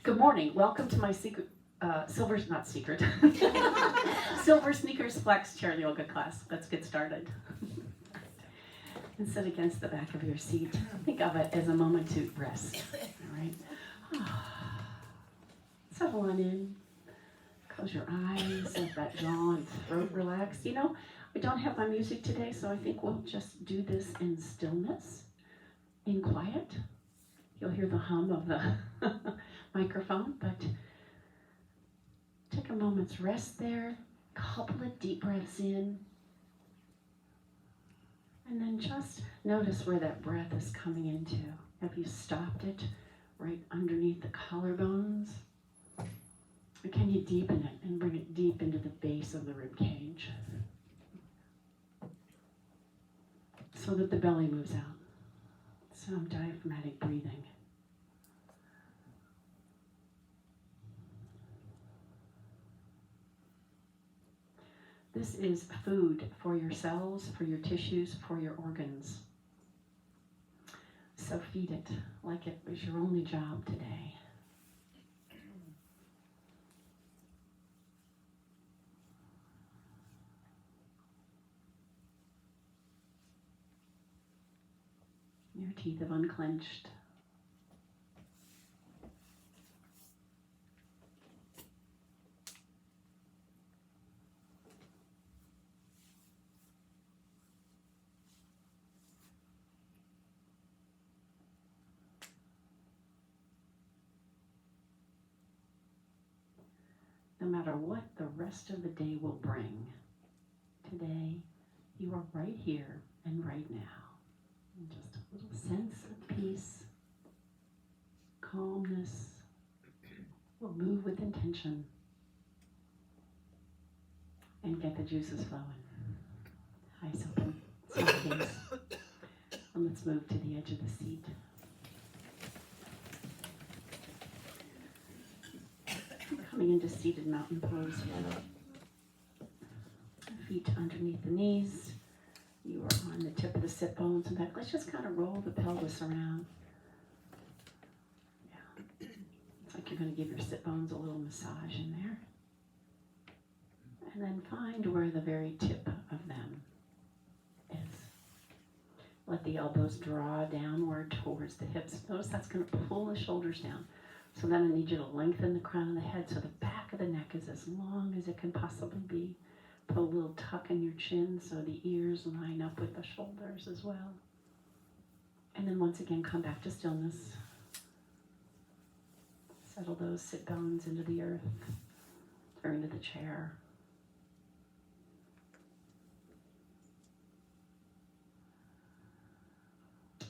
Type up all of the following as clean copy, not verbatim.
Good morning. Welcome to my SilverSneakers Flex Chair Yoga class. Let's get started. And sit against the back of your seat. Think of it as a moment to rest. All right. Settle on in. Close your eyes. Let that jaw and throat relax. You know, I don't have my music today, so I think we'll just do this in stillness, in quiet. You'll hear the hum of the microphone, but take a moment's rest there. Couple of deep breaths in. And then just notice where that breath is coming into. Have you stopped it right underneath the collarbones? Or can you deepen it and bring it deep into the base of the rib cage so that the belly moves out? Some diaphragmatic breathing. This is food for your cells, for your tissues, for your organs. So feed it like it was your only job today. Your teeth have unclenched. No matter what the rest of the day will bring, today you are right here and right now. And just a little sense of peace, calmness. We'll move with intention and get the juices flowing. Eyes open, soft gaze. And let's move to the edge of the seat. Coming into seated mountain pose here. Feet underneath the knees. You are on the tip of the sit bones and back. Let's just kind of roll the pelvis around. Yeah. It's like you're going to give your sit bones a little massage in there. And then find where the very tip of them is. Let the elbows draw downward towards the hips. Notice that's going to pull the shoulders down. So then I need you to lengthen the crown of the head so the back of the neck is as long as it can possibly be. Put a little tuck in your chin so the ears line up with the shoulders as well. And then once again, come back to stillness. Settle those sit bones into the earth or into the chair.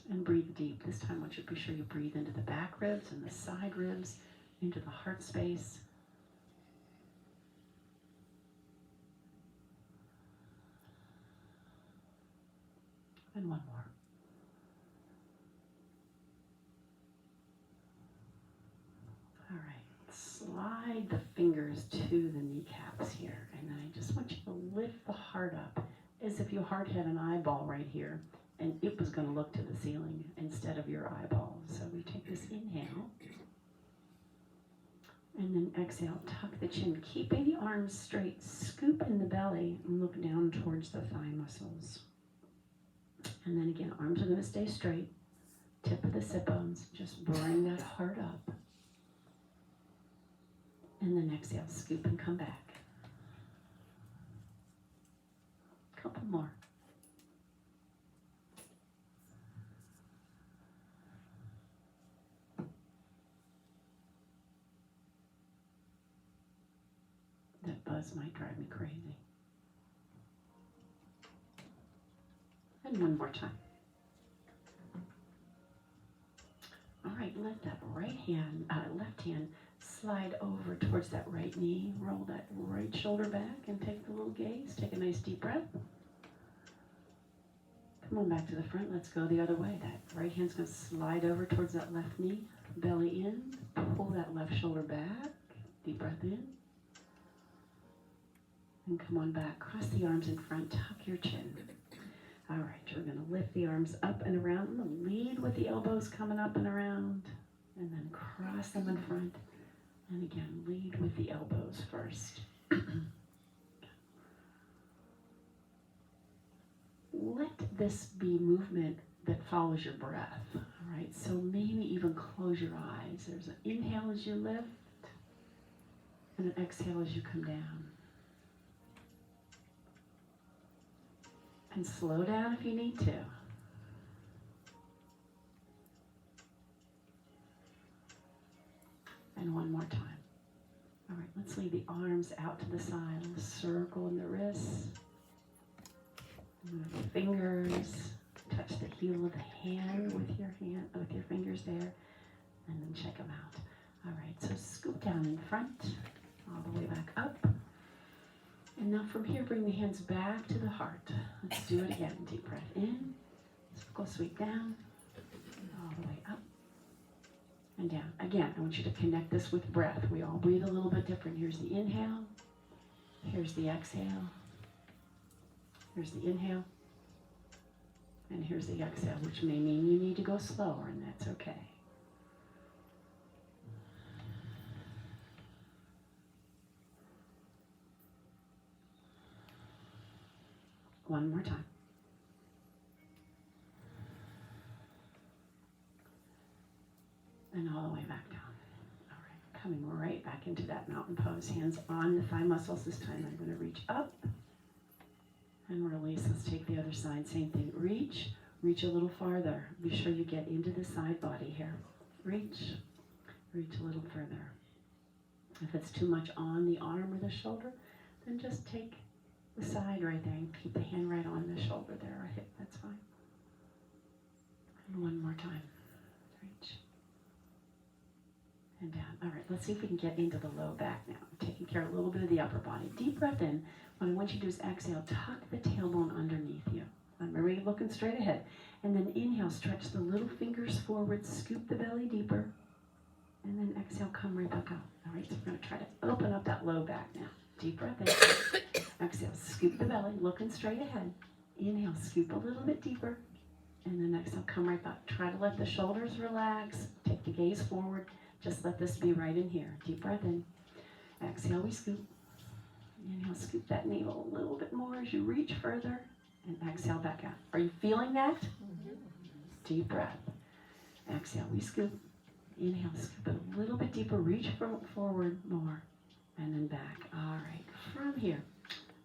And breathe deep. This time I want you to be sure you breathe into the back ribs and the side ribs, into the heart space. And one more. All right. Slide the fingers to the kneecaps here. And then I just want you to lift the heart up as if your heart had an eyeball right here. And it was going to look to the ceiling instead of your eyeballs. So we take this inhale. And then exhale, tuck the chin. Keeping the arms straight, scoop in the belly and look down towards the thigh muscles. And then again, arms are going to stay straight. Tip of the sit bones. Just bring that heart up. And then exhale, scoop and come back. Couple more. That buzz might drive me crazy. And one more time. All right, let that left hand slide over towards that right knee. Roll that right shoulder back and take the little gaze. Take a nice deep breath. Come on back to the front. Let's go the other way. That right hand's going to slide over towards that left knee. Belly in. Pull that left shoulder back. Deep breath in. And come on back. Cross the arms in front. Tuck your chin. All right, you're going to lift the arms up and around. I'm going to lead with the elbows coming up and around. And then cross them in front. And again, lead with the elbows first. Let this be movement that follows your breath, all right? So maybe even close your eyes. There's an inhale as you lift, and an exhale as you come down. And slow down if you need to. And one more time. All right, let's leave the arms out to the side. Let's circle in the wrists. Move the fingers. Touch the heel of the hand with your fingers there. And then check them out. All right, so scoop down in front, all the way back up. And now from here, bring the hands back to the heart. Let's do it again. Deep breath in. Circle sweep down. All the way up. And down. Again, I want you to connect this with breath. We all breathe a little bit different. Here's the inhale. Here's the exhale. Here's the inhale. And here's the exhale, which may mean you need to go slower, and that's okay. One more time. And all the way back down. All right, coming right back into that mountain pose. Hands on the thigh muscles. This time I'm going to reach up and release. Let's take the other side. Same thing. Reach a little farther. Be sure you get into the side body here. Reach a little further. If it's too much on the arm or the shoulder, then just take the side right there and keep the hand right on the shoulder there or hip. That's fine. And one more time. Reach. And down. All right, let's see if we can get into the low back now. Taking care of a little bit of the upper body. Deep breath in. What I want you to do is exhale. Tuck the tailbone underneath you. Remember, you're looking straight ahead. And then inhale, stretch the little fingers forward, scoop the belly deeper. And then exhale, come right back out. All right, so we're going to try to open up that low back now. Deep breath in. Exhale, scoop the belly, looking straight ahead. Inhale, scoop a little bit deeper. And then exhale, come right back. Try to let the shoulders relax. Take the gaze forward. Just let this be right in here. Deep breath in. Exhale, we scoop. Inhale, scoop that navel a little bit more as you reach further. And exhale back out. Are you feeling that? Mm-hmm. Deep breath. Exhale, we scoop. Inhale, scoop it a little bit deeper. Reach forward more. And then back. All right. From here,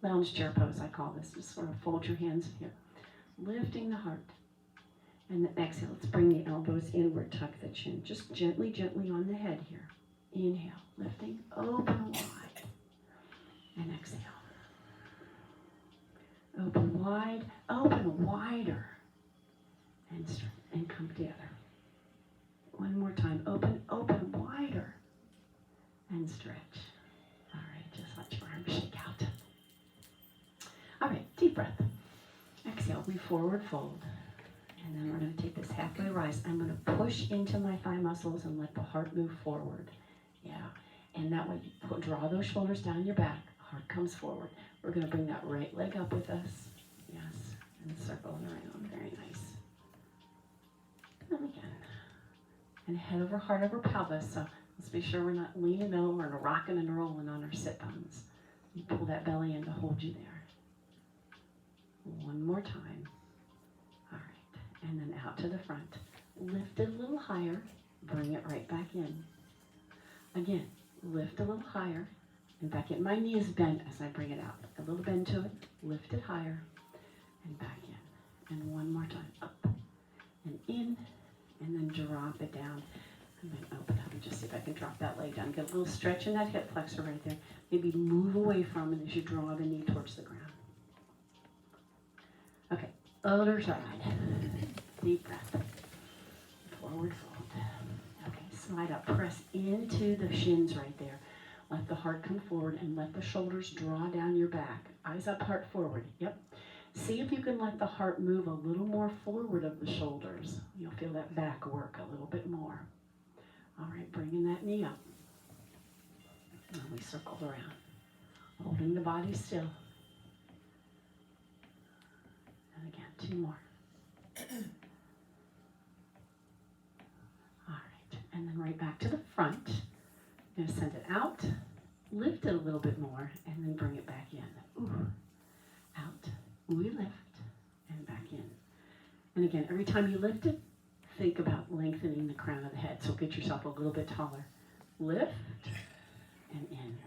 lounge chair pose, I call this. Just sort of fold your hands here. Lifting the heart. And then exhale. Let's bring the elbows inward. Tuck the chin. Just gently, gently on the head here. Inhale. Lifting. Open wide. And exhale. Open wide. Open wider. And straight. And come together. One more time. Open wider. And stretch. All right, just let your arms shake out. All right, deep breath. Exhale, we forward fold. And then we're going to take this halfway rise. I'm going to push into my thigh muscles and let the heart move forward. Yeah, and that way you draw those shoulders down your back. Heart comes forward. We're going to bring that right leg up with us. Yes, and circle it around. Very nice. And again. And head over, heart over pelvis. So let's be sure we're not leaning over and rocking and rolling on our sit bones. You pull that belly in to hold you there. One more time. All right. And then out to the front. Lift it a little higher. Bring it right back in. Again, lift a little higher. And back in. My knee is bent as I bring it out. A little bend to it. Lift it higher. And back in. And one more time. Up. And in. And then drop it down. And then open up and just see if I can drop that leg down. Get a little stretch in that hip flexor right there. Maybe move away from it as you draw the knee towards the ground. Okay, other side. Deep breath. Forward fold. Okay, slide up. Press into the shins right there. Let the heart come forward and let the shoulders draw down your back. Eyes up, heart forward. Yep. See if you can let the heart move a little more forward of the shoulders. You'll feel that back work a little bit more. All right, bringing that knee up. And we circle around, holding the body still. And again, 2 more. All right, and then right back to the front. You're going to send it out, lift it a little bit more, and then bring it back in. Ooh. Out, we lift, and back in. And again, every time you lift it, think about lengthening the crown of the head. So get yourself a little bit taller. Lift, and in.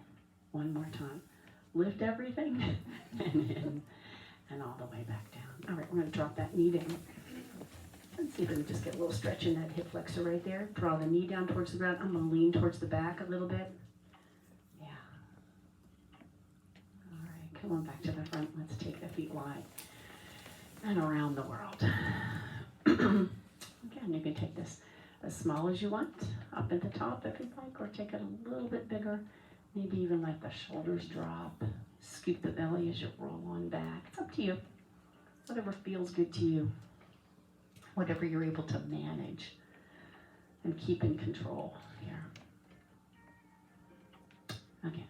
One more time. Lift everything, and in, and all the way back down. All right, we're going to drop that knee down. Let's see if we can just get a little stretch in that hip flexor right there. Draw the knee down towards the ground. I'm going to lean towards the back a little bit. Yeah. All right, come on back to the front. Let's take the feet wide and around the world. Again, you can take this as small as you want, up at the top if you'd like, or take it a little bit bigger. Maybe even let the shoulders drop. Scoop the belly as you roll on back. It's up to you. Whatever feels good to you. Whatever you're able to manage and keep in control here. Again.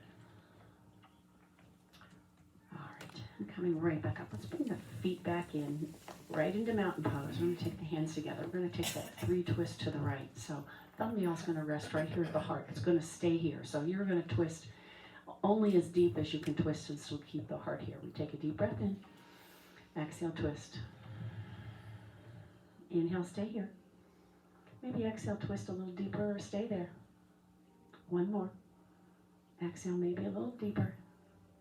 All right, I'm coming right back up. Let's bring the feet back in, right into mountain pose. We're going to take the hands together. We're going to take that 3 twist to the right. So thumbnail's going to rest right here at the heart. It's going to stay here. So you're going to twist only as deep as you can twist and still keep the heart here. We take a deep breath in. Exhale, twist. Inhale, stay here. Maybe exhale, twist a little deeper or stay there. One more. Exhale, maybe a little deeper.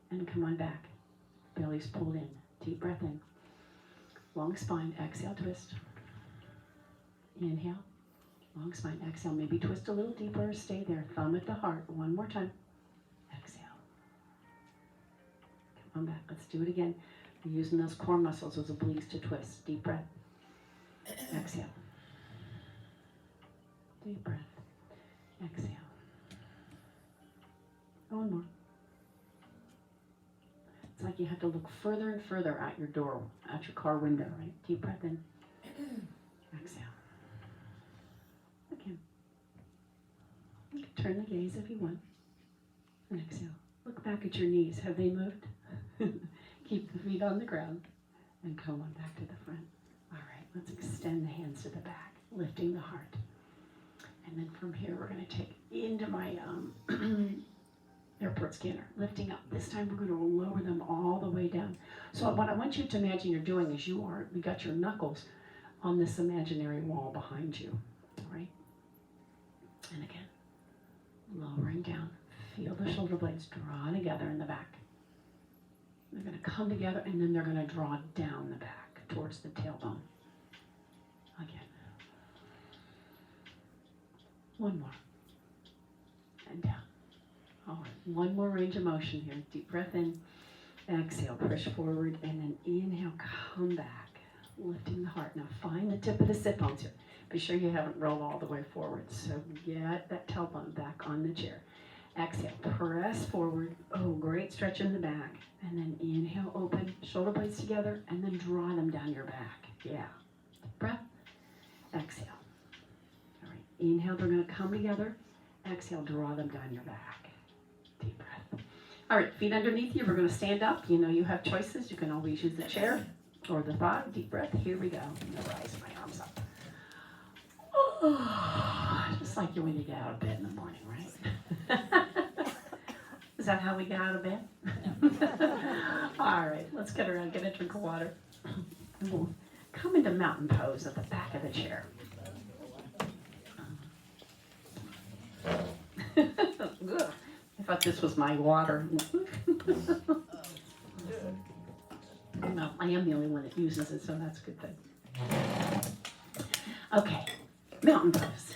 And come on back. Belly's pulled in. Deep breath in. Long spine. Exhale, twist. Inhale. Long spine. Exhale, maybe twist a little deeper or stay there. Thumb at the heart. One more time. Exhale. Come on back. Let's do it again. We're using those core muscles, those obliques to twist. Deep breath. Exhale. Deep breath. Exhale. One more. It's like you have to look further and further out your door, out your car window, right? Deep breath in. Exhale. Again. You can turn the gaze if you want. And exhale. Look back at your knees. Have they moved? Keep the feet on the ground. And come on back to the front. All right, let's extend the hands to the back, lifting the heart. And then from here, we're going to take into my airport scanner, lifting up. This time, we're going to lower them all the way down. So what I want you to imagine you're doing is you got your knuckles on this imaginary wall behind you, all right? And again, lowering down. Feel the shoulder blades draw together in the back. They're going to come together, and then they're going to draw down the back towards the tailbone. Again. One more. And down. All right. One more range of motion here. Deep breath in. Exhale. Push forward. And then inhale. Come back. Lifting the heart. Now find the tip of the sit bones here. Be sure you haven't rolled all the way forward. So get that tailbone back on the chair. Exhale. Press forward. Oh, great stretch in the back. And then inhale, open, shoulder blades together, and then draw them down your back. Yeah. Deep breath. Exhale. All right. Inhale, they're going to come together. Exhale, draw them down your back. Deep breath. All right, feet underneath you. We're going to stand up. You know you have choices. You can always use the chair or the thigh. Deep breath. Here we go. I'm going to rise my arms up. Oh, just like when you get out of bed in the morning, right? Is that how we get out of bed? All right, let's get around, get a drink of water. And we'll come into mountain pose at the back of the chair. I thought this was my water. No, I am the only one that uses it, so that's a good thing. Okay, mountain pose.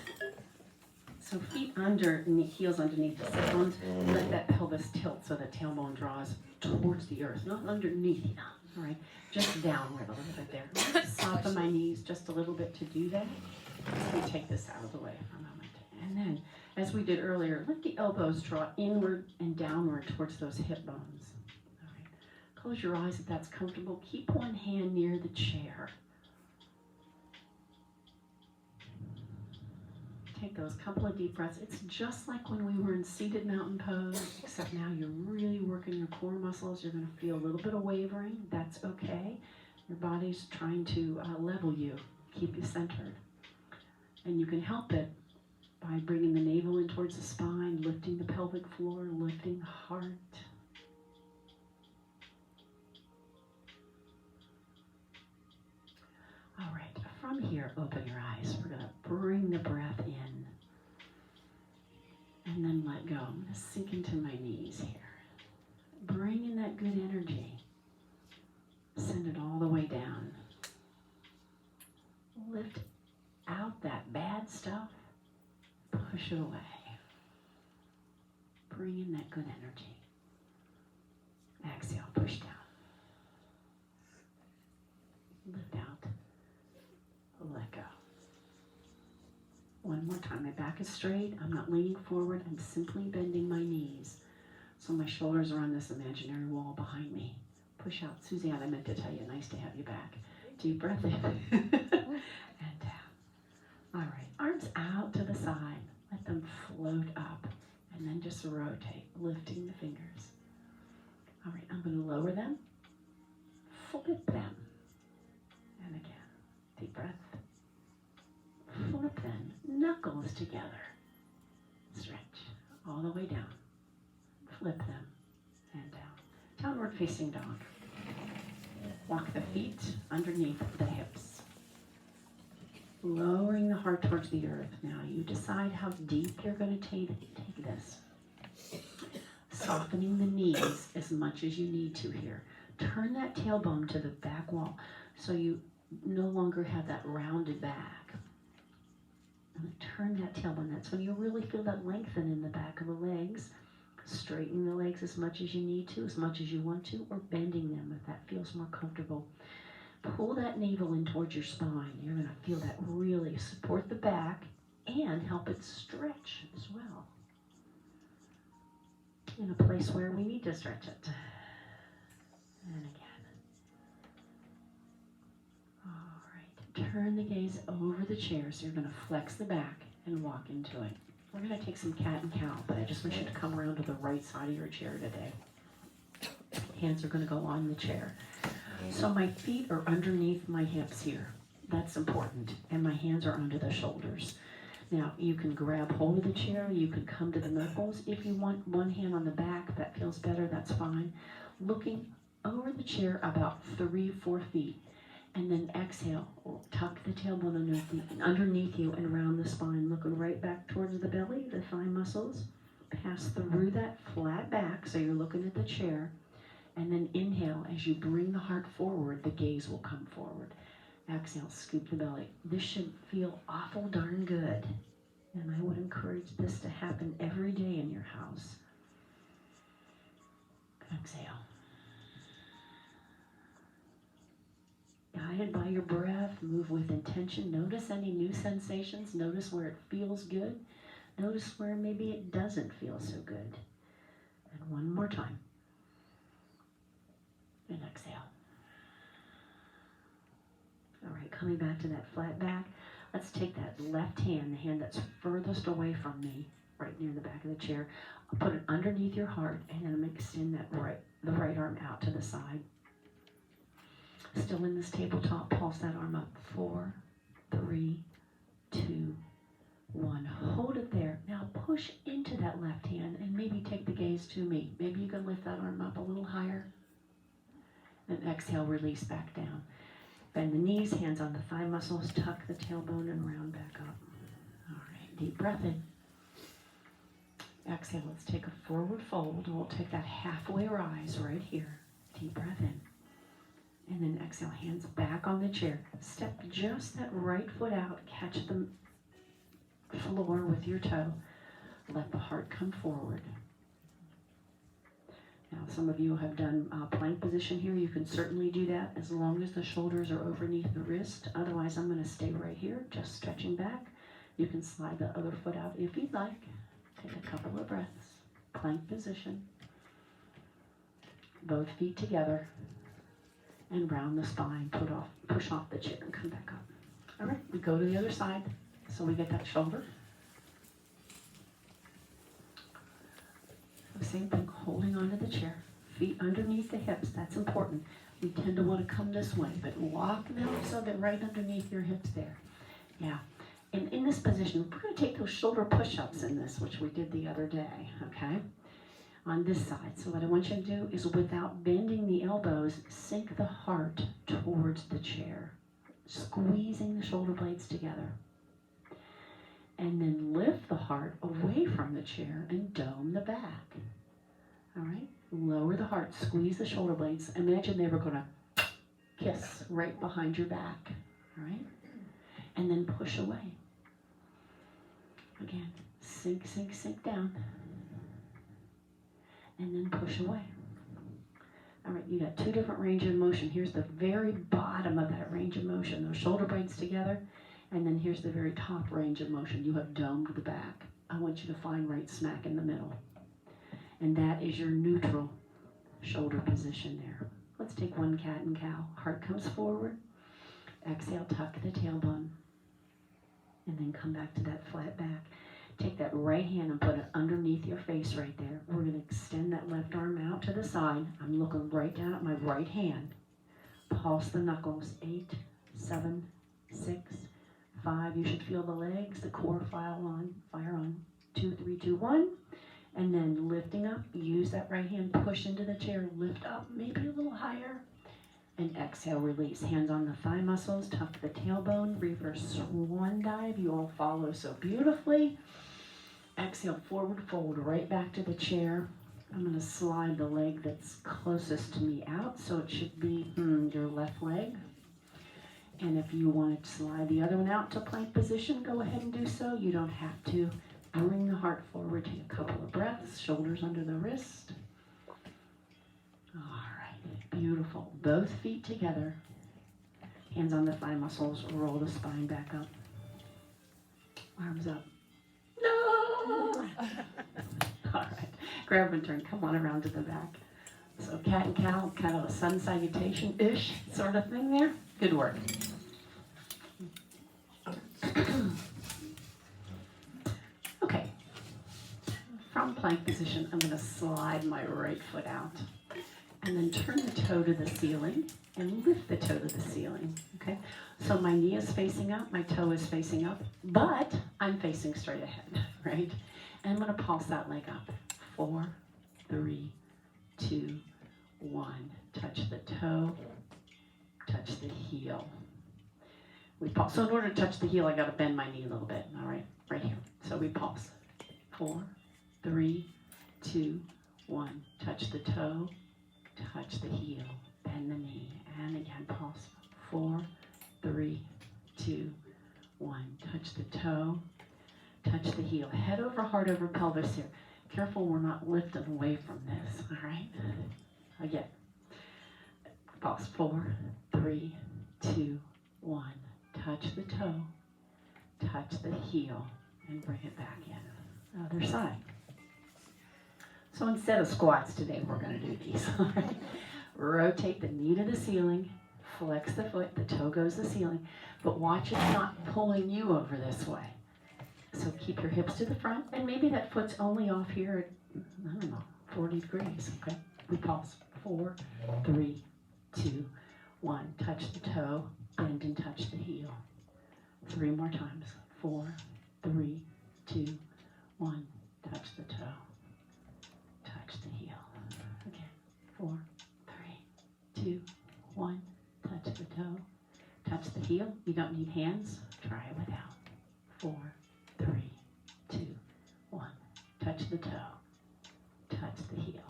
So feet underneath, heels underneath the sit bones. Let that pelvis tilt so the tailbone draws towards the earth, not underneath you. All right, just downward a little bit there. Soften my knees just a little bit to do that. Let me take this out of the way for a moment. And then, as we did earlier, let the elbows draw inward and downward towards those hip bones. All right, close your eyes if that's comfortable. Keep one hand near the chair. Take those couple of deep breaths. It's just like when we were in seated mountain pose, except now you're really working your core muscles. You're going to feel a little bit of wavering. That's okay. Your body's trying to level you, keep you centered. And you can help it by bringing the navel in towards the spine, lifting the pelvic floor, lifting the heart. All right, from here, open your eyes. We're going to bring the breath in and then let go. I'm going to sink into my knees here. Bring in that good energy. Send it all the way down. Lift out that bad stuff. Push it away. Bring in that good energy. Exhale, push down. Lift out. Let go. One more time. My back is straight. I'm not leaning forward. I'm simply bending my knees. So my shoulders are on this imaginary wall behind me. Push out. Suzanne, I meant to tell you, nice to have you back. Deep breath in. And down. All right. Arms out to the side. Let them float up. And then just rotate, lifting the fingers. All right. I'm going to lower them. Flip them. And again. Deep breath. Flip them. Knuckles together. Stretch. All the way down. Flip them. And down. Downward facing dog. Walk the feet underneath the hips. Lowering the heart towards the earth. Now you decide how deep you're going to take this. Softening the knees as much as you need to here. Turn that tailbone to the back wall so you no longer have that rounded back. And turn that tailbone. That's when you really feel that lengthen in the back of the legs. Straighten the legs as much as you need to, as much as you want to, or bending them if that feels more comfortable. Pull that navel in towards your spine. You're going to feel that really support the back and help it stretch as well. In a place where we need to stretch it. And again. All right. Turn the gaze over the chair so you're going to flex the back and walk into it. We're going to take some cat and cow, but I just want you to come around to the right side of your chair today. Hands are going to go on the chair. So my feet are underneath my hips here. That's important. And my hands are under the shoulders. Now, you can grab hold of the chair. You can come to the knuckles. If you want one hand on the back, that feels better, that's fine. Looking over the chair about 3-4 feet. And then exhale, tuck the tailbone underneath you and around the spine, looking right back towards the belly, the thigh muscles. Pass through that flat back, so you're looking at the chair. And then inhale, as you bring the heart forward, the gaze will come forward. Exhale, scoop the belly. This should feel awful darn good. And I would encourage this to happen every day in your house. Exhale. Guided by your breath, move with intention. Notice any new sensations. Notice where it feels good. Notice where maybe it doesn't feel so good. And one more time. And exhale. All right, coming back to that flat back. Let's take that left hand, the hand that's furthest away from me, right near the back of the chair. I'll put it underneath your heart, and then I'm going to extend the right arm out to the side. Still in this tabletop, pulse that arm up. 4, 3, 2, 1. Hold it there. Now push into that left hand and maybe take the gaze to me. Maybe you can lift that arm up a little higher. And exhale, release back down. Bend the knees, hands on the thigh muscles, tuck the tailbone and round back up. All right, deep breath in. Exhale, let's take a forward fold. We'll take that halfway rise right here. Deep breath in. And then exhale, hands back on the chair. Step just that right foot out. Catch the floor with your toe. Let the heart come forward. Now, some of you have done plank position here. You can certainly do that as long as the shoulders are underneath the wrist. Otherwise, I'm going to stay right here, just stretching back. You can slide the other foot out if you'd like. Take a couple of breaths. Plank position. Both feet together. And round the spine, push off the chair and come back up. All right, we go to the other side, so we get that shoulder. Same thing, holding onto the chair, feet underneath the hips, that's important. We tend to want to come this way, but walk them so they're right underneath your hips there. Yeah, And in this position, we're going to take those shoulder push-ups in this, which we did the other day, okay? On this side. So what I want you to do is, without bending the elbows, sink the heart towards the chair, squeezing the shoulder blades together. And then lift the heart away from the chair and dome the back. All right? Lower the heart, squeeze the shoulder blades. Imagine they were going to kiss right behind your back. All right? And then push away. Again, sink, sink, sink down. And then push away. All right, you got two different range of motion. Here's the very bottom of that range of motion, those shoulder blades together. And then here's the very top range of motion. You have domed the back. I want you to find right smack in the middle. And that is your neutral shoulder position there. Let's take one cat and cow. Heart comes forward. Exhale, tuck the tailbone. And then come back to that flat back. Take that right hand and put it underneath your face right there. We're going to extend that left arm out to the side. I'm looking right down at my right hand. Pulse the knuckles. 8, 7, 6, 5. You should feel the legs, the core fire on. 2, 3, 2, 1. And then lifting up, use that right hand, push into the chair, lift up, maybe a little higher. And exhale, release. Hands on the thigh muscles, tuck the tailbone, reverse swan dive. You all follow so beautifully. Exhale, forward fold, right back to the chair. I'm going to slide the leg that's closest to me out, so it should be your left leg. And if you want to slide the other one out to plank position, go ahead and do so. You don't have to. Bring the heart forward, take a couple of breaths, shoulders under the wrist. All right, beautiful. Both feet together, hands on the thigh muscles, roll the spine back up. Arms up. No! All right, grab and turn, come on around to the back. So cat and cow, kind of a sun salutation-ish sort of thing there. Good work. Okay, from plank position, I'm going to slide my right foot out and then turn the toe to the ceiling and lift the toe to the ceiling, okay? So my knee is facing up, my toe is facing up, but I'm facing straight ahead, right? And I'm going to pulse that leg up. 4, 3, 2, 1. Touch the toe, touch the heel. We pulse. So in order to touch the heel, I got to bend my knee a little bit, all right? Right here. So we pulse. 4, 3, 2, 1. Touch the toe, touch the heel, bend the knee, and again pulse. 4, 3, 2, 1. Touch the toe, touch the heel. Head over, heart over, pelvis here. Careful we're not lifting away from this, all right? Again. Pulse. 4, 3, 2, 1. Touch the toe, touch the heel, and bring it back in. Other side. So instead of squats today, we're going to do these. All right? Rotate the knee to the ceiling, flex the foot, the toe goes to the ceiling, but watch it not pulling you over this way. So keep your hips to the front, and maybe that foot's only off here at, 40 degrees, okay? We pulse. 4, 3, 2, 1. Touch the toe, bend and touch the heel. 3 more times. 4, 3, 2, 1. Touch the toe. Touch the heel. Again. 4, 3, 2, 1. Touch the toe. Touch the heel. You don't need hands. Try it without. 4, 3, 2, 1. Touch the toe. Touch the heel.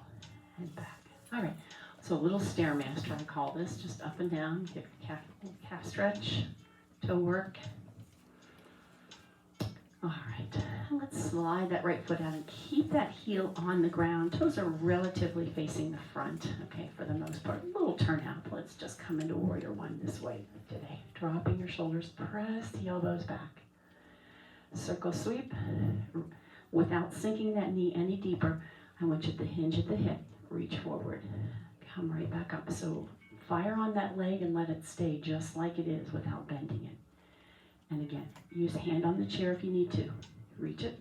And back. All right. So a little Stairmaster, I call this. Just up and down. Get calf stretch. Toe work. All right, let's slide that right foot out and keep that heel on the ground. Toes are relatively facing the front, okay, for the most part. A little turn out. Let's just come into Warrior One this way today. Dropping your shoulders, press the elbows back. Circle sweep. Without sinking that knee any deeper, I want you to hinge at the hip, reach forward, come right back up. So fire on that leg and let it stay just like it is without bending it. And again, use a hand on the chair if you need to. Reach it.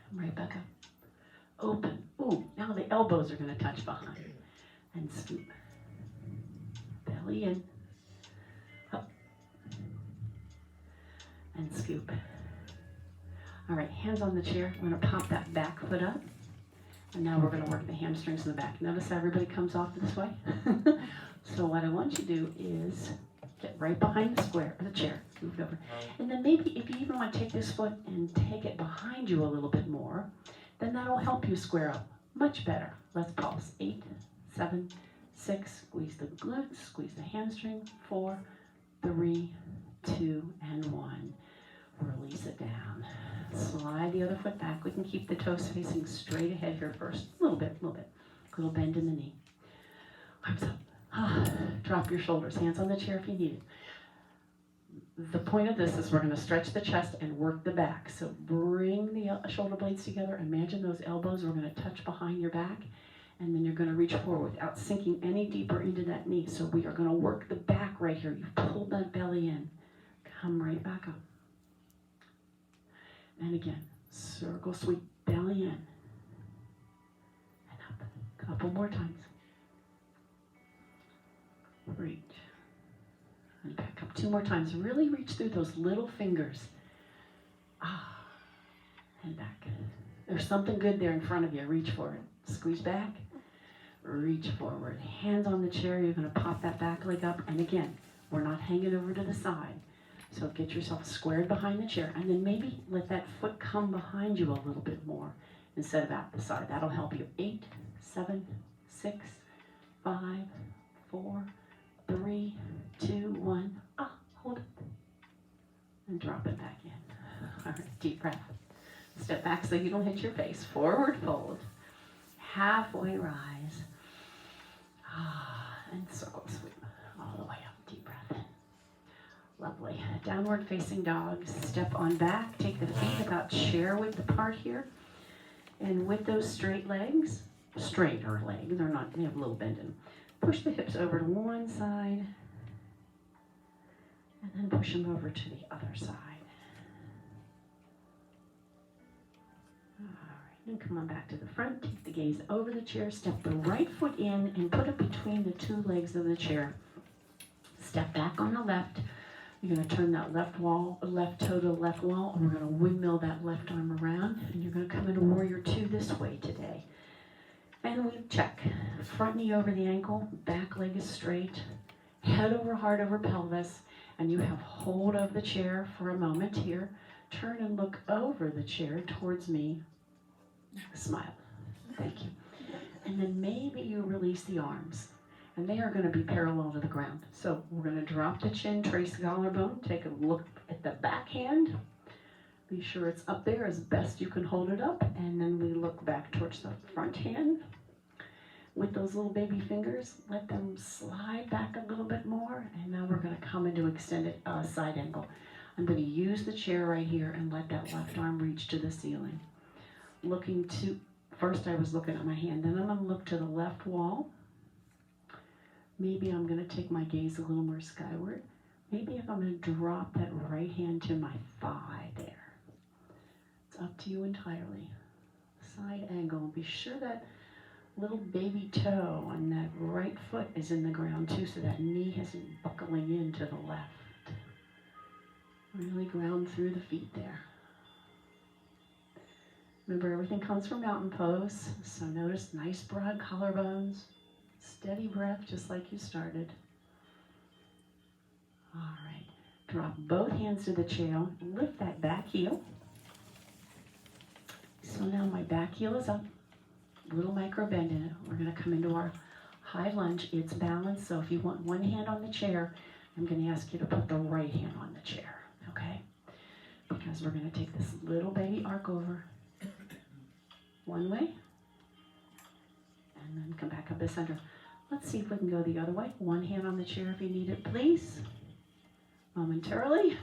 Come right back up. Open. Ooh, now the elbows are going to touch behind. And scoop. Belly in. Up. and scoop. All right, hands on the chair. I'm going to pop that back foot up. And now we're going to work the hamstrings in the back. Notice how everybody comes off this way? So what I want you to do is get right behind the chair, move it over. And then maybe if you even want to take this foot and take it behind you a little bit more, then that'll help you square up much better. Let's pulse. 8, 7, 6, squeeze the glutes, squeeze the hamstring. 4, 3, 2, and 1. Release it down. Slide the other foot back. We can keep the toes facing straight ahead here first. A little bit. Little bend in the knee. Arms up. Drop your shoulders. Hands on the chair if you need it. The point of this is we're going to stretch the chest and work the back. So bring the shoulder blades together. Imagine those elbows are going to touch behind your back. And then you're going to reach forward without sinking any deeper into that knee. So we are going to work the back right here. You've pulled that belly in. Come right back up. And again, circle sweep, belly in. And up. Couple more times. Reach. And back up 2 more times. Really reach through those little fingers. And back. There's something good there in front of you. Reach for it. Squeeze back. Reach forward. Hands on the chair. You're going to pop that back leg up. And again, we're not hanging over to the side. So get yourself squared behind the chair, and then maybe let that foot come behind you a little bit more instead of out the side. That'll help you. 8, 7, 6, 5, 4, 3, 2, 1. Hold it. And drop it back in. All right, deep breath. Step back so you don't hit your face. Forward fold. Halfway rise. And circle sweep all the way up. Deep breath in. Lovely. Downward facing dog. Step on back. Take the feet about chair width apart here. And with those straighter legs, they're not, they have a little bend in them. Push the hips over to one side. And then push them over to the other side. All right. And come on back to the front. Take the gaze over the chair. Step the right foot in and put it between the 2 legs of the chair. Step back on the left. You're going to turn that left toe to the left wall, and we're going to windmill that left arm around, and you're going to come into Warrior 2 this way today. And we check. Front knee over the ankle, back leg is straight, head over heart over pelvis, and you have hold of the chair for a moment here. Turn and look over the chair towards me. Smile. Thank you. And then maybe you release the arms. And they are going to be parallel to the ground. So we're going to drop the chin, trace the collarbone, take a look at the backhand. Be sure it's up there as best you can hold it up. And then we look back towards the front hand. With those little baby fingers, let them slide back a little bit more. And now we're going to come into extended side angle. I'm going to use the chair right here and let that left arm reach to the ceiling. First I was looking at my hand, then I'm going to look to the left wall. Maybe I'm going to take my gaze a little more skyward. Maybe if I'm going to drop that right hand to my thigh there. It's up to you entirely. Side angle. Be sure that little baby toe on that right foot is in the ground too, so that knee isn't buckling into the left. Really ground through the feet there. Remember, everything comes from mountain pose, so notice nice broad collarbones. Steady breath, just like you started. All right. Drop both hands to the chair. Lift that back heel. So now my back heel is up. Little micro bend in it. We're going to come into our high lunge. It's balanced, so if you want one hand on the chair, I'm going to ask you to put the right hand on the chair, okay? Because we're going to take this little baby arc over one way, and then come back up to center. Let's see if we can go the other way. One hand on the chair if you need it, please. Momentarily.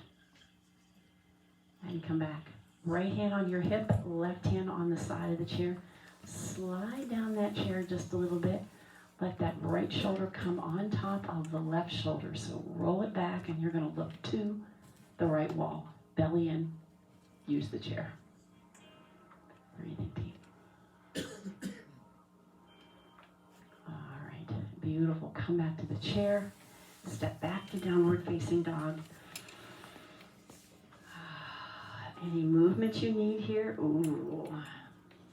And come back. Right hand on your hip, left hand on the side of the chair. Slide down that chair just a little bit. Let that right shoulder come on top of the left shoulder. So roll it back, and you're going to look to the right wall. Belly in. Use the chair. Breathing deep. Beautiful. Come back to the chair. Step back to downward facing dog. Any movement you need here? Ooh,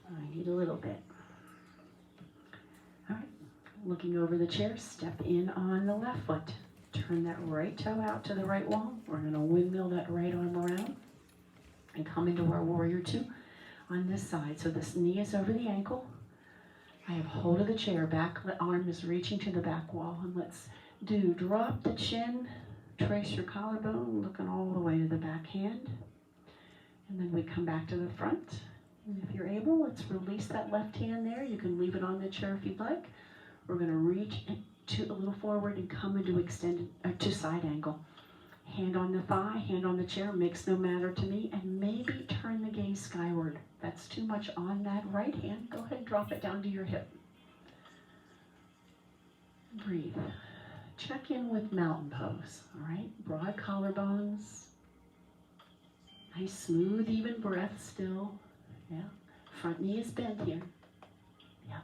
I need a little bit. All right, looking over the chair, step in on the left foot. Turn that right toe out to the right wall. We're going to windmill that right arm around and come into our warrior two on this side. So this knee is over the ankle. I have hold of the chair, back arm is reaching to the back wall. And let's drop the chin, trace your collarbone, looking all the way to the back hand. And then we come back to the front. And if you're able, let's release that left hand there. You can leave it on the chair if you'd like. We're going to reach a little forward and come into extended to side angle. Hand on the thigh, hand on the chair, makes no matter to me. And maybe turn the gaze skyward. That's too much on that right hand. Go ahead and drop it down to your hip. Breathe. Check in with mountain pose. All right, broad collarbones. Nice, smooth, even breath still. Yeah. Front knee is bent here. Yeah.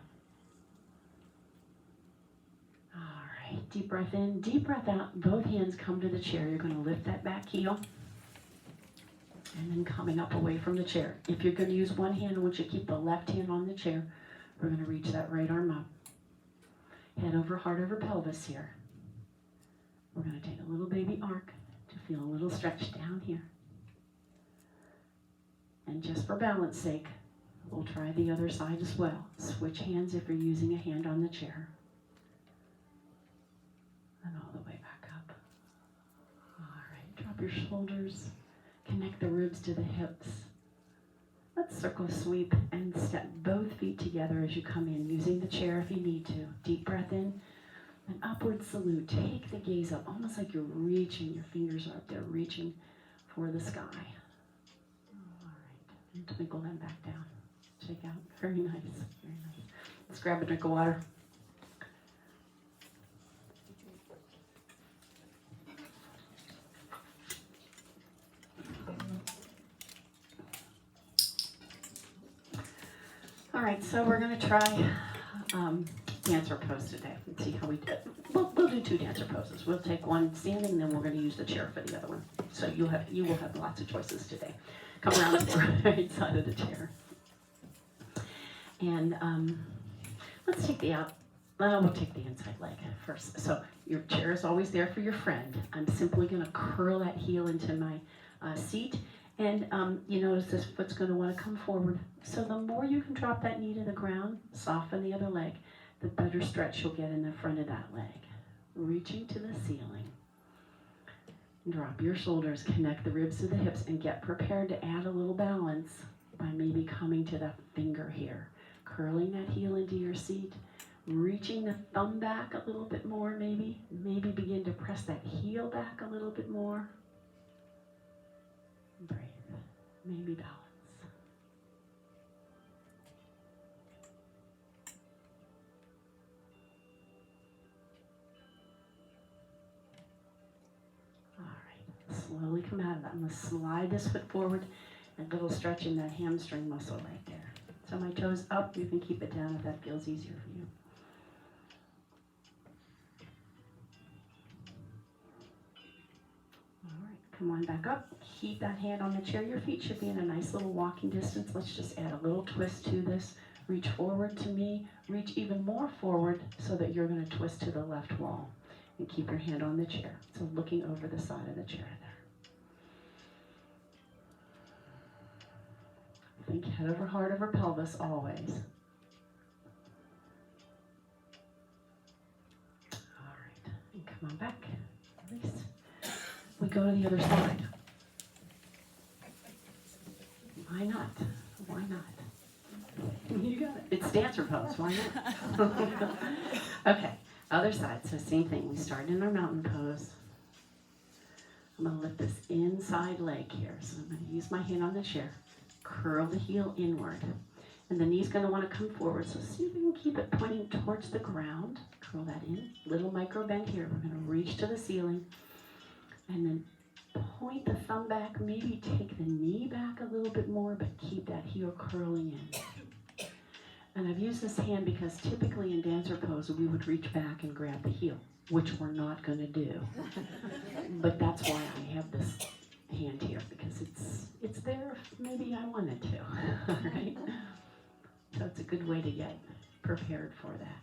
All right. Deep breath in, deep breath out. Both hands come to the chair. You're going to lift that back heel. And then coming up away from the chair. If you're going to use one hand, I want you to keep the left hand on the chair. We're going to reach that right arm up. Head over, heart over pelvis here. We're going to take a little baby arc to feel a little stretch down here. And just for balance sake, we'll try the other side as well. Switch hands if you're using a hand on the chair. And all the way back up. All right, drop your shoulders. Connect the ribs to the hips. Let's circle sweep and step both feet together as you come in, using the chair if you need to. Deep breath in, an upward salute. Take the gaze up, almost like you're reaching, your fingers are up there, reaching for the sky. All right, and twinkle them back down. Shake out, very nice, very nice. Let's grab a drink of water. All right, so we're going to try dancer pose today and see how we do it. We'll do two dancer poses. We'll take one standing, and then we're going to use the chair for the other one. So you will have lots of choices today. Come around to the right side of the chair. And let's take we'll take the inside leg first. So your chair is always there for your friend. I'm simply going to curl that heel into my seat. And you notice this foot's going to want to come forward. So the more you can drop that knee to the ground, soften the other leg, the better stretch you'll get in the front of that leg. Reaching to the ceiling. Drop your shoulders, connect the ribs to the hips, and get prepared to add a little balance by maybe coming to the finger here. Curling that heel into your seat, reaching the thumb back a little bit more maybe. Maybe begin to press that heel back a little bit more. Breathe. Maybe balance. All right. Slowly come out of that. I'm going to slide this foot forward. A little stretch in that hamstring muscle right there. So my toes up. You can keep it down if that feels easier for you. Come on back up. Keep that hand on the chair. Your feet should be in a nice little walking distance. Let's just add a little twist to this. Reach forward to me. Reach even more forward so that you're going to twist to the left wall. And keep your hand on the chair. So looking over the side of the chair there. Think head over heart over pelvis always. All right. And come on back. Release. We go to the other side. Why not? Why not? You got it. It's dancer pose. Why not? Okay, other side. So same thing. We start in our mountain pose. I'm going to lift this inside leg here. So I'm going to use my hand on the chair. Curl the heel inward. And the knee's going to want to come forward. So see if we can keep it pointing towards the ground. Curl that in. Little micro bend here. We're going to reach to the ceiling. And then point the thumb back, maybe take the knee back a little bit more, but keep that heel curling in. And I've used this hand because typically in dancer pose, we would reach back and grab the heel, which we're not going to do. But that's why I have this hand here because it's there if maybe I wanted to. All right? So it's a good way to get prepared for that.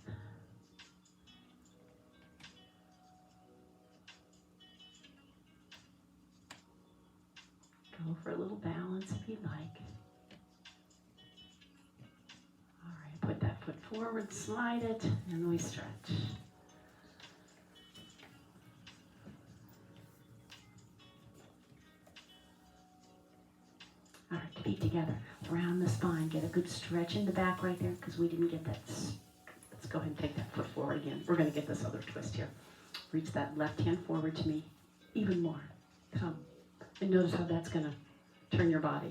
Go for a little balance if you'd like. All right, put that foot forward, slide it, and we stretch. All right, feet together, round the spine. Get a good stretch in the back right there because we didn't get that. Let's go ahead and take that foot forward again. We're going to get this other twist here. Reach that left hand forward to me even more. Come. And notice how that's going to turn your body.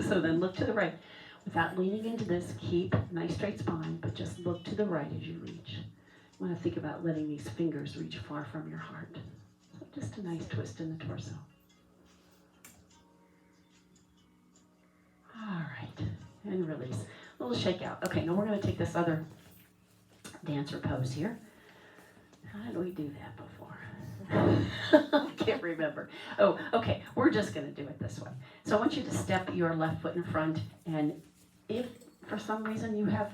So then look to the right. Without leaning into this, keep a nice straight spine, but just look to the right as you reach. You want to think about letting these fingers reach far from your heart. So just a nice twist in the torso. All right, and release. A little shake out. Okay, now we're going to take this other dancer pose here. How did we do that before? I can't remember. Oh, okay, we're just going to do it this way. So I want you to step your left foot in front, and if for some reason you have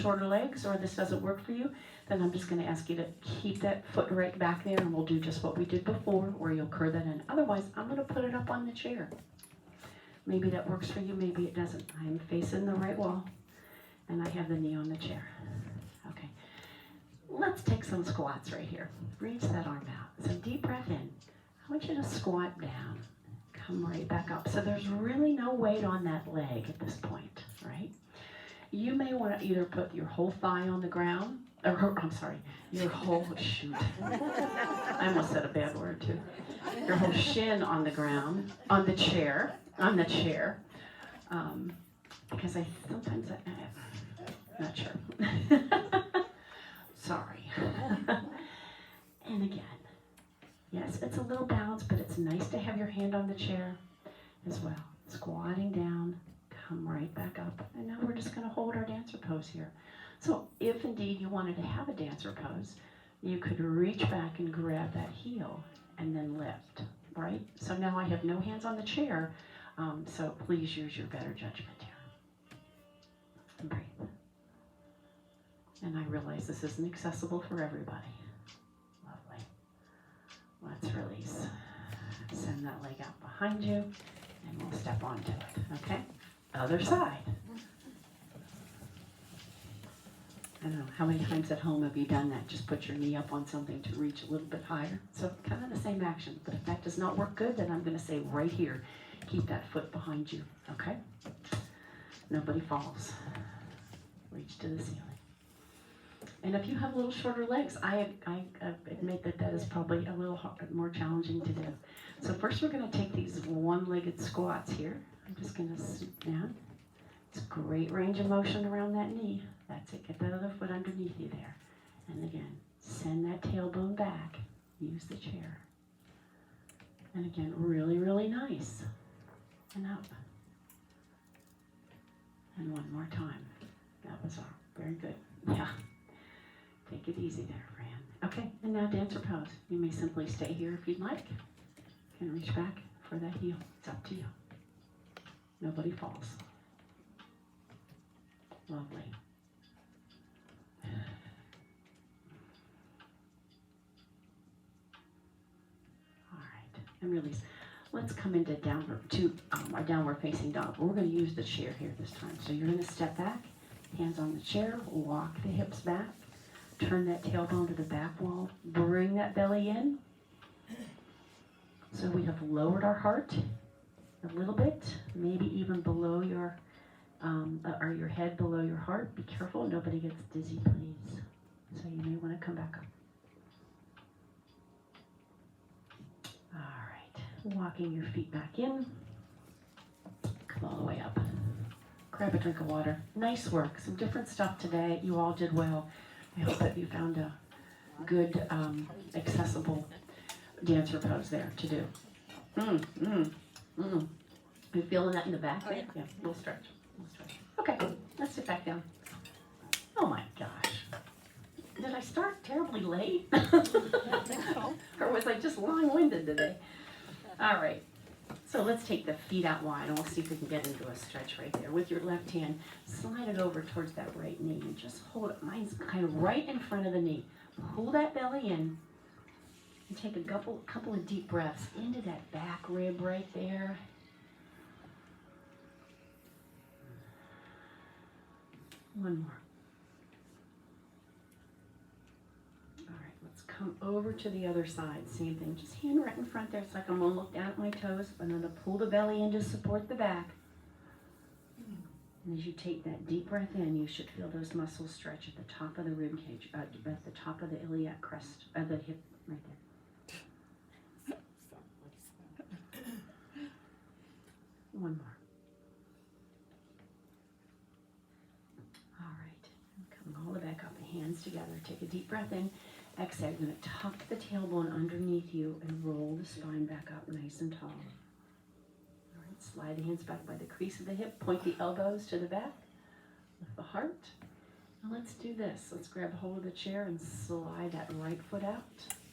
shorter legs or this doesn't work for you, then I'm just going to ask you to keep that foot right back there, and we'll do just what we did before, where you'll curl that in. Otherwise, I'm going to put it up on the chair. Maybe that works for you, maybe it doesn't. I'm facing the right wall, and I have the knee on the chair. Okay. Let's take some squats right here. Reach that arm out. So deep breath in. I want you to squat down. Come right back up. So there's really no weight on that leg at this point, right? You may want to either put your whole thigh on the ground, or I'm sorry, your whole, shoot. I almost said a bad word too. Your whole shin on the ground, on the chair, because sometimes I'm not sure. Sorry. And again, yes, it's a little balance, but it's nice to have your hand on the chair as well. Squatting down, come right back up. And now we're just going to hold our dancer pose here. So if indeed you wanted to have a dancer pose, you could reach back and grab that heel and then lift, right? So now I have no hands on the chair, so please use your better judgment here. And breathe. And I realize this isn't accessible for everybody. Lovely. Let's release. Send that leg out behind you, and we'll step onto it, okay? Other side. I don't know, how many times at home have you done that? Just put your knee up on something to reach a little bit higher. So kind of the same action, but if that does not work good, then I'm going to say right here, keep that foot behind you, okay? Nobody falls. Reach to the ceiling. And if you have little shorter legs, I admit that is probably a little more challenging to do. So first we're going to take these one-legged squats here. I'm just going to sit down. It's great range of motion around that knee. That's it. Get that other foot underneath you there. And again, send that tailbone back. Use the chair. And again, really, really nice. And up. And one more time. That was all. Very good. Yeah. Take it easy there, Fran. Okay, and now dancer pose. You may simply stay here if you'd like. You can reach back for that heel. It's up to you. Nobody falls. Lovely. All right, and release. Let's come into our downward facing dog. We're going to use the chair here this time. So you're going to step back, hands on the chair, walk the hips back, turn that tailbone to the back wall, bring that belly in. So we have lowered our heart a little bit, maybe even below your head below your heart. Be careful, nobody gets dizzy, please. So you may want to come back up. All right, walking your feet back in. Come all the way up. Grab a drink of water. Nice work. Some different stuff today. You all did well. I hope that you found a good, accessible dancer pose there to do. You feeling that in the back there? Yeah, a little stretch. Okay, let's sit back down. Oh my gosh. Did I start terribly late? Or was I just long-winded today? All right. So let's take the feet out wide and we'll see if we can get into a stretch right there. With your left hand, slide it over towards that right knee and just hold it. Mine's kind of right in front of the knee. Pull that belly in and take a couple of deep breaths into that back rib right there. One more. All right, let's come over to the other side. Same thing, just hand right in front there. It's like I'm gonna look down at my toes. I'm gonna pull the belly in to support the back. And as you take that deep breath in, you should feel those muscles stretch at the top of the rib cage, at the top of the iliac crest, the hip right there. One more. All right, come all the way back up, hands together. Take a deep breath in. Exhale, you're going to tuck the tailbone underneath you and roll the spine back up nice and tall. All right, slide the hands back by the crease of the hip. Point the elbows to the back. Lift the heart. Now let's do this. Let's grab hold of the chair and slide that right foot out.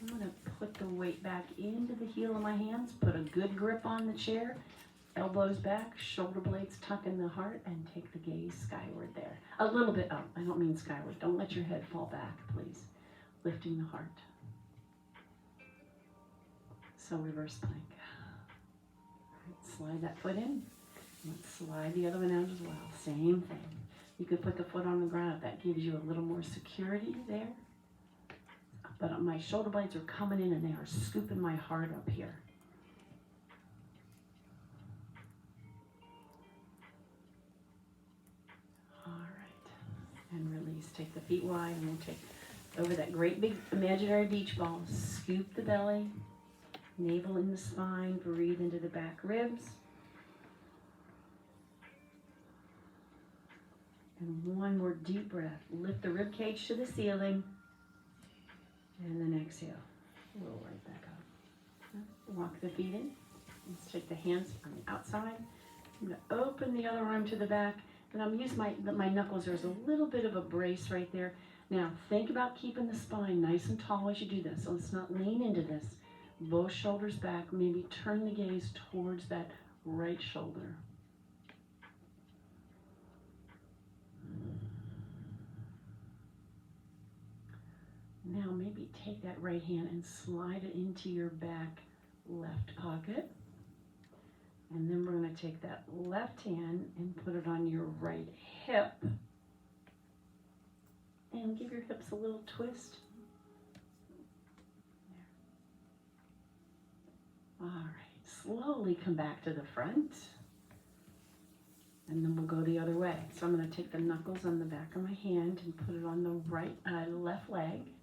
I'm going to put the weight back into the heel of my hands. Put a good grip on the chair. Elbows back, shoulder blades tuck in the heart, and take the gaze skyward there. A little bit up. I don't mean skyward. Don't let your head fall back, please. Lifting the heart. So reverse plank. All right, slide that foot in. Let's slide the other one out as well. Same thing. You could put the foot on the ground if that gives you a little more security there. But my shoulder blades are coming in and they are scooping my heart up here. All right. And release. Take the feet wide and we'll take over that great big imaginary beach ball. Scoop the belly. Navel in the spine. Breathe into the back ribs. And one more deep breath. Lift the rib cage to the ceiling. And then exhale. Roll right back up. Walk the feet in. Let's take the hands on the outside. I'm going to open the other arm to the back. And I'm using my knuckles. There's a little bit of a brace right there. Now, think about keeping the spine nice and tall as you do this. So let's not lean into this. Both shoulders back. Maybe turn the gaze towards that right shoulder. Now maybe take that right hand and slide it into your back left pocket. And then we're going to take that left hand and put it on your right hip. And give your hips a little twist. There. All right, slowly come back to the front. And then we'll go the other way. So I'm going to take the knuckles on the back of my hand and put it on the left leg.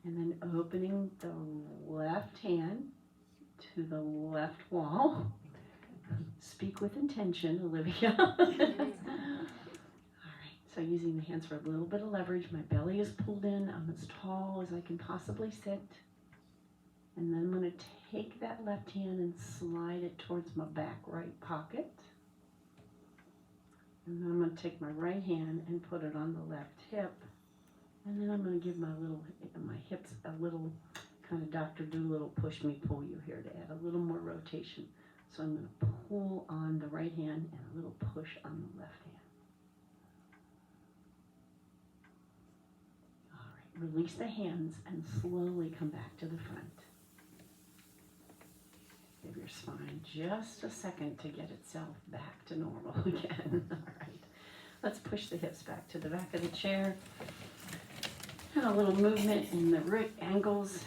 And then opening the left hand to the left wall. Speak with intention, Olivia. All right, so using the hands for a little bit of leverage. My belly is pulled in. I'm as tall as I can possibly sit. And then I'm going to take that left hand and slide it towards my back right pocket. And then I'm going to take my right hand and put it on the left hip. And then I'm going to give my hips a little kind of Dr. Dolittle push me, pull you here to add a little more rotation. So I'm going to pull on the right hand and a little push on the left hand. All right, release the hands and slowly come back to the front. Give your spine just a second to get itself back to normal again. All right, let's push the hips back to the back of the chair. And a little movement in the angles,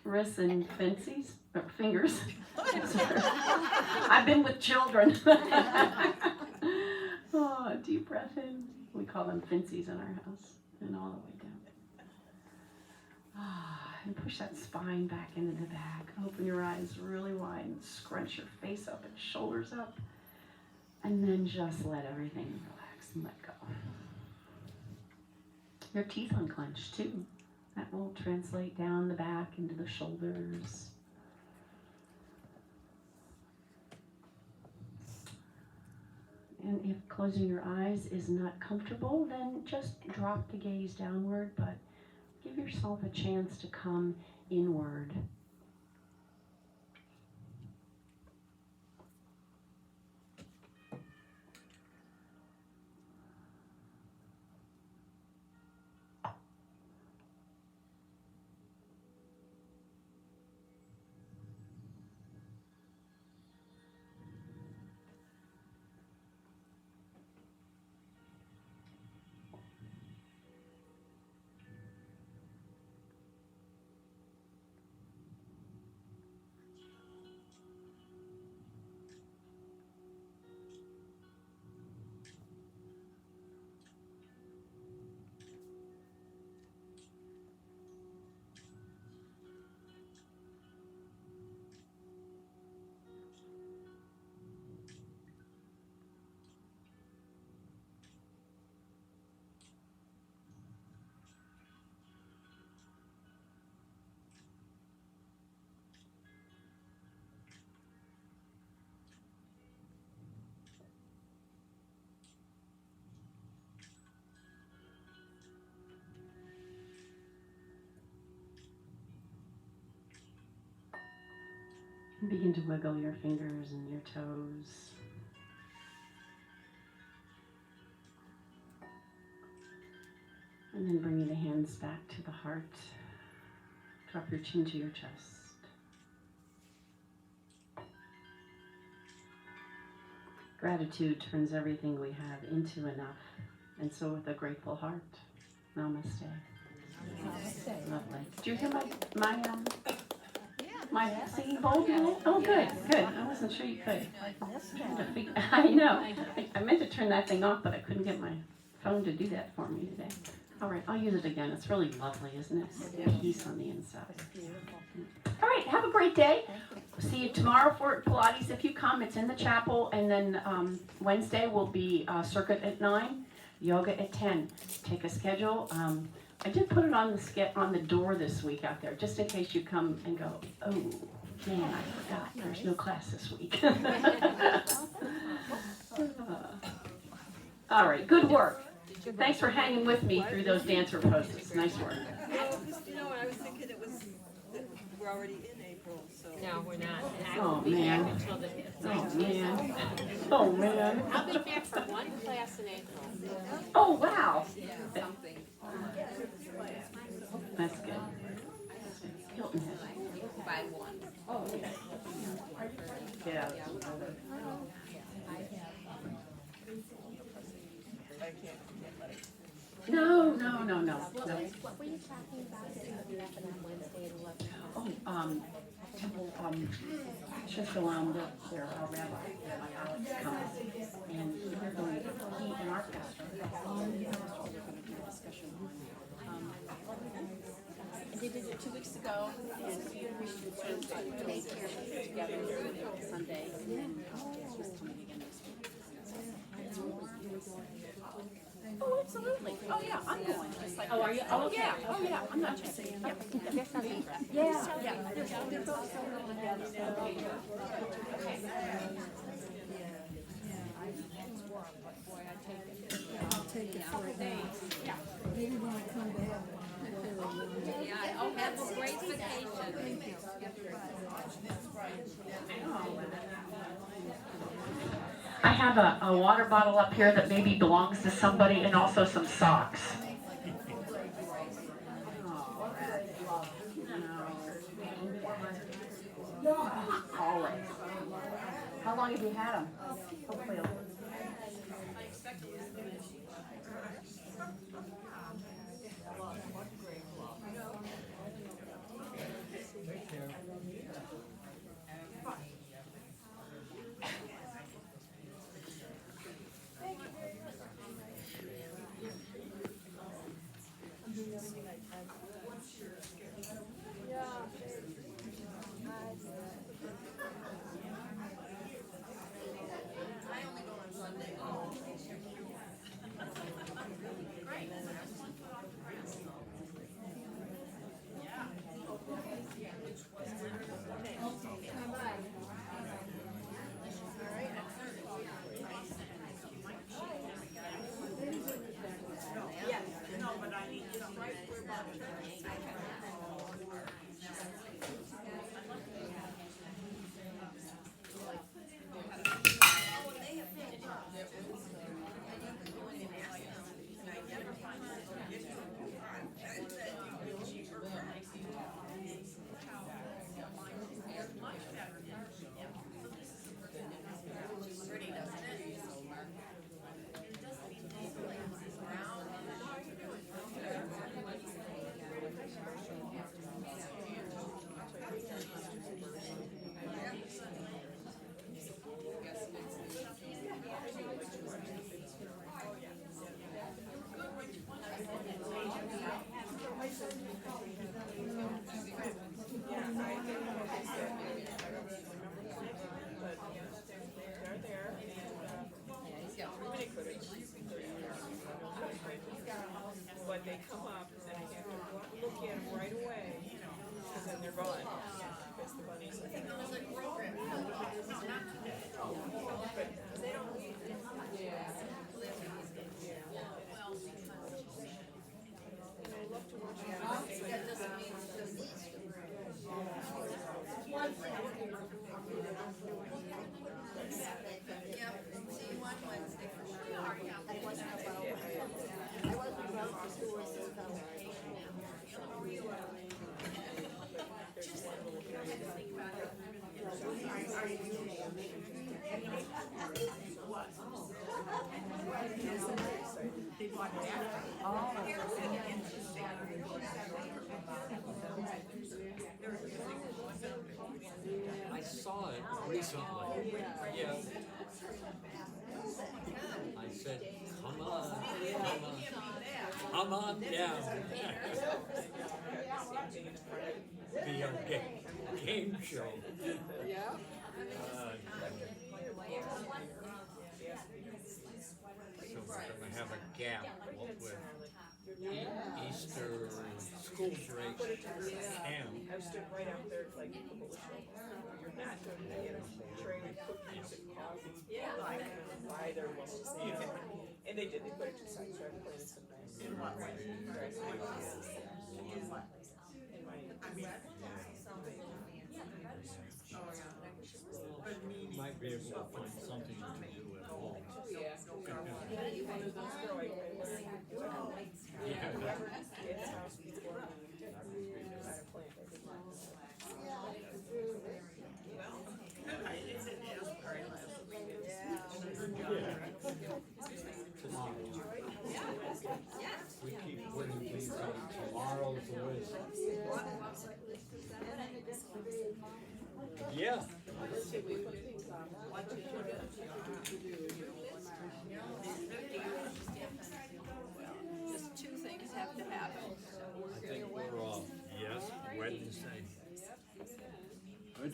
wrists and fingers. I've been with children. Oh, deep breath in. We call them fincies in our house. And all the way down. And push that spine back into the back. Open your eyes really wide and scrunch your face up and shoulders up. And then just let everything relax and let go. Your teeth unclench too. That will translate down the back into the shoulders. And if closing your eyes is not comfortable, then just drop the gaze downward, but give yourself a chance to come inward. Begin to wiggle your fingers and your toes. And then bringing the hands back to the heart. Drop your chin to your chest. Gratitude turns everything we have into enough. And so with a grateful heart, namaste. Namaste. Lovely. Did you hear my singing bowl today? Oh, good. I wasn't sure you could. I know. I meant to turn that thing off, but I couldn't get my phone to do that for me today. All right, I'll use it again. It's really lovely, isn't it? Peace on the inside. All right, have a great day. See you tomorrow for Pilates. If you come, it's in the chapel. And then Wednesday will be circuit at 9, yoga at 10. Take a schedule. I did put it on the door this week out there, just in case you come and go, oh, man, I forgot. There's no class this week. All right, good work. Thanks for hanging with me through those dancer poses. Nice work. You know, I was thinking we're already in April, so. No, we're not. Oh, man. Oh, man. I'll be back for one class in April. Oh, wow. Something. That's good. Hilton Head. By one. Oh, yeah. No. What were you talking about that would happen on Wednesday at 11? Oh, Shalom, their rabbi, my Alex comes, and he and our pastor, they're going to do a discussion on. They did it 2 weeks ago, and Christian Church daycare together Sunday, and then she's coming again this week. Oh, absolutely. Oh, yeah, I'm going. Just like oh, are you? Oh, yeah. Oh, yeah. I'm not checking. Yeah. I'll take it for a day. Maybe when I come back. Yeah, oh, have a great vacation. I have a water bottle up here that maybe belongs to somebody, and also some socks. Always. How long have you had them? Hopefully. But they come up and I have to look at them right away, because then they're gone. Because the bunnies. I think it was a program. They don't need it. Yeah. And I love to watch them. That doesn't mean it's just bought it after. I saw it recently. Yeah. I said, come on, come on down. Be a game show. Yeah. So we're gonna have a gap with Easter school break camp. I stood right out there like a couple of shows. You're not going to get a tray of cookies and coffee. Like, buy their ones. And they did, they put it to the side, so I planted some nice. In what way? In what? I mean, oh yeah. But meaning. Might be able to find something to do at home. Yeah. One of those girl I learned to do it. Yeah. Whoever gets house before me, how to plant, I did not. It's an Asbury last week. Tomorrow. We keep putting things on tomorrow's list. Yeah. Let's see, we put things on. What you should Just two things have to happen. I think we're all, yes, Wednesday. Good.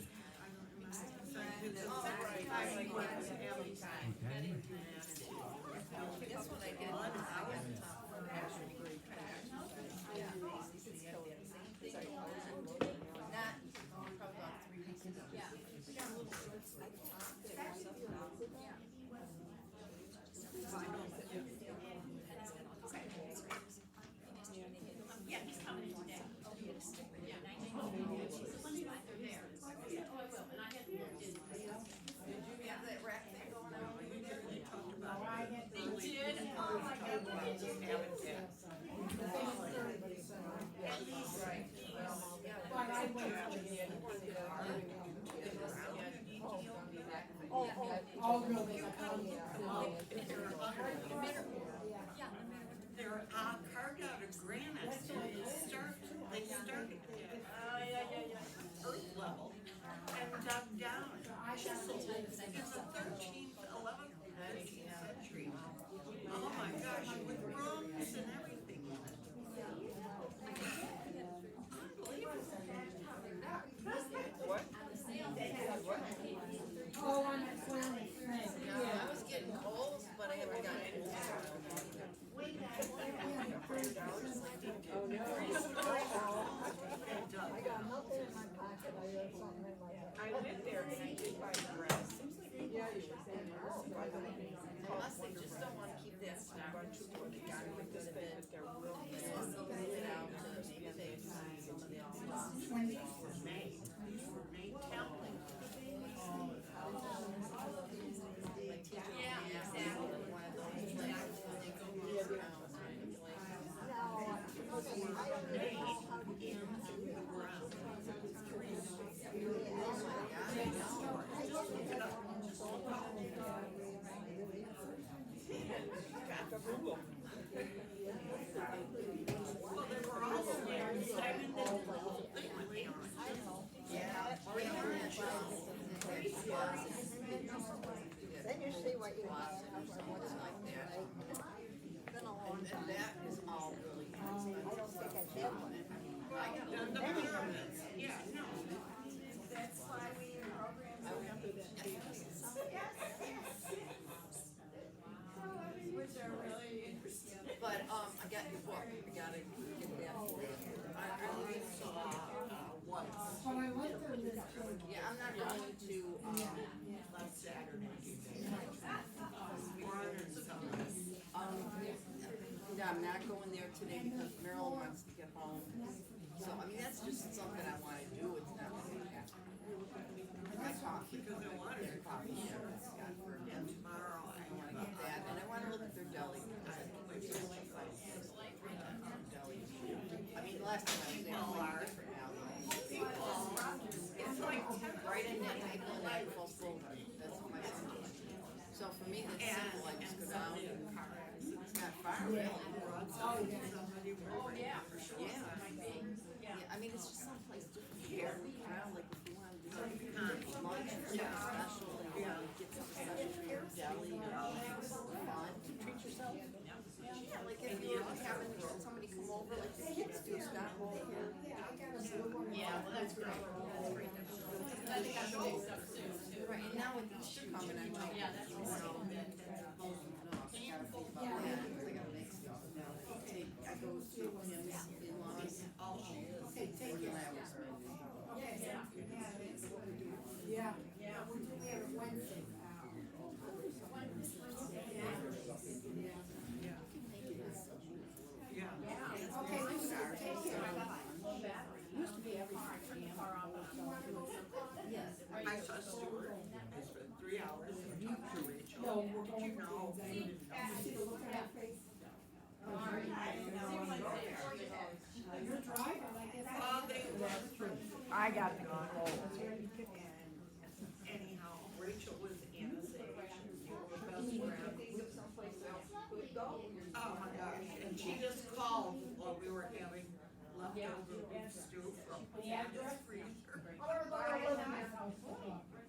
That's what I did. Not probably about 3 weeks ago. Yeah. Yeah, he's coming in today. Yeah. Did you have that rack thing going on? We talked about it. They did? Oh my God, look at you. At least, right. But I went all girls They're carved out of granite, so they start at earth level and dug down, chiseled in the 13th, 11th, 13th century. Oh my gosh, with rooms and everything. What? Oh, on that planet, thing. Yeah, I was getting holes, but I haven't got any. I got nothing in my pocket, I got something in my pocket. I went there and I did buy grass. Seems like they Yeah, you were saying that. Unless they just don't want to keep that stock. bunch of what they got with this thing, but they're real Get it out to maybe take somebody else. These were made templates. Yeah, exactly. One of those places where they go around certain places. I don't even know how to get into it. got the Google. Well, they were also there, I mean, the whole thing went down. Then you see what you want. What's like that. Been a long And time. that is all really expensive. I don't think I did one. I got The pyramids, yeah, no. But, I got your book, I gotta get that. I only saw, once. Oh, I went through this too. Yeah, I'm not going to, Last Saturday. yeah, I'm not going there today because Marilyn wants to get home. So, I mean, that's just something I wanna do, it's not really happening. My coffee. Because I wanted Their coffee shop it's got for And tomorrow I wanna get that, and I wanna look at their deli. Deli. I mean, last time I was there, it was like different now. it's like Right in that table, and that full folder, that's what my son does. So for me, that's simple, I just go down, it's not far, really. somebody would. Oh, yeah, for sure. Yeah. That might be, yeah. Yeah, I mean, it's just someplace different here, you know, like if you wanted to go to lunch or something Yeah. special, and you wanted to get something special for your deli or fun, treat yourself. Yeah, like if you were having somebody come over, like the kids do, stop over. Yeah, well, that's great. That's great. I think I'm doing stuff soon too. Right, and now with Easter coming, I might, Yeah, that's you right. know, I go to Kim's in-laws. Oh, she is. Okay, take it. Yeah, we do, we have it Wednesday. Yeah. Okay, Lisa, take care. Used to be every Friday. Yes. I saw Stuart, I spent 3 hours and talked to Rachel. Did you know? He didn't know. Look at her face. You're driving, I guess. They were. I got the And anyhow, Rachel was Anna's age, you know, her best friend. Oh my gosh, and she just called while we were having leftover beef stew from Anna's freezer.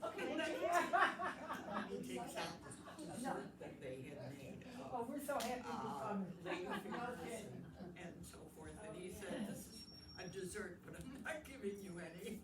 Okay, he takes out the dessert that they had made Oh, we're so happy to come. laying fingers and so forth, and he said, this is a dessert, but I'm not giving you any.